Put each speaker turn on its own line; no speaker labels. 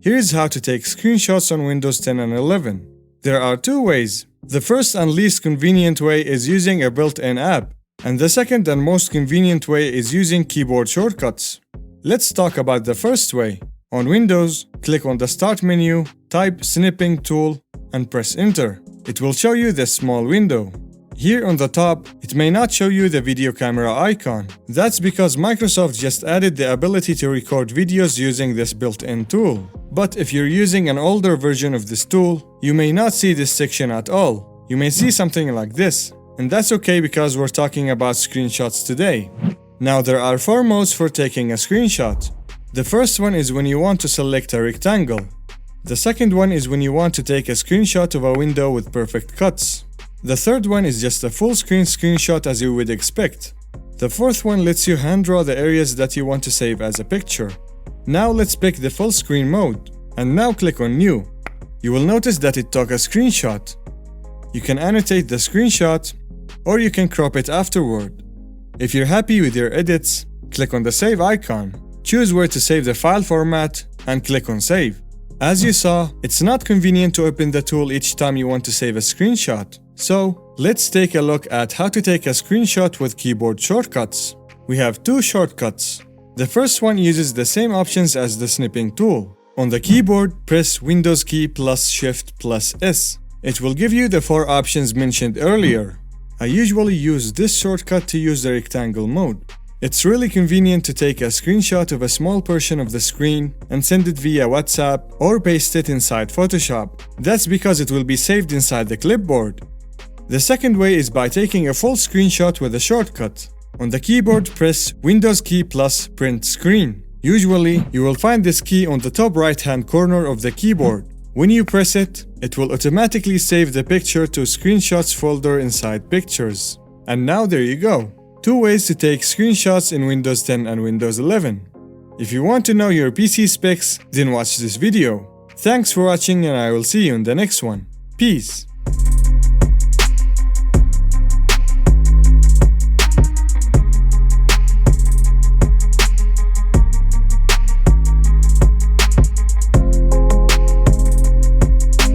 Here's how to take screenshots on Windows 10 and 11. There are two ways. The first and least convenient way is using a built-in app, and the second and most convenient way is using keyboard shortcuts. Let's talk about the first way. On Windows, click on the Start menu, type Snipping Tool, and press Enter. It will show you this small window. Here on the top, it may not show you the video camera icon. That's because Microsoft just added the ability to record videos using this built-in tool. But if you're using an older version of this tool, you may not see this section at all. You may see something like this. And that's okay because we're talking about screenshots today. Now there are four modes for taking a screenshot. The first one is when you want to select a rectangle. The second one is when you want to take a screenshot of a window with perfect cuts. The third one is just a full screen screenshot as you would expect. The fourth one lets you hand draw the areas that you want to save as a picture. Now let's pick the full screen mode. And now click on New. You will notice that it took a screenshot. You can annotate the screenshot, or you can crop it afterward. If you're happy with your edits, click on the Save icon. Choose where to save the file format, and click on Save. As you saw, it's not convenient to open the tool each time you want to save a screenshot. So, let's take a look at how to take a screenshot with keyboard shortcuts. We have two shortcuts. The first one uses the same options as the snipping tool. On the keyboard, press Windows key plus Shift plus S. It will give you the four options mentioned earlier. I usually use this shortcut to use the rectangle mode. It's really convenient to take a screenshot of a small portion of the screen and send it via WhatsApp or paste it inside Photoshop. That's because it will be saved inside the clipboard. The second way is by taking a full screenshot with a shortcut. On the keyboard, press Windows key plus Print Screen. Usually, you will find this key on the top right-hand corner of the keyboard. When you press it, it will automatically save the picture to Screenshots folder inside Pictures. And now there you go. Two ways to take screenshots in Windows 10 and Windows 11. If you want to know your PC specs, then watch this video. Thanks for watching and I will see you in the next one. Peace.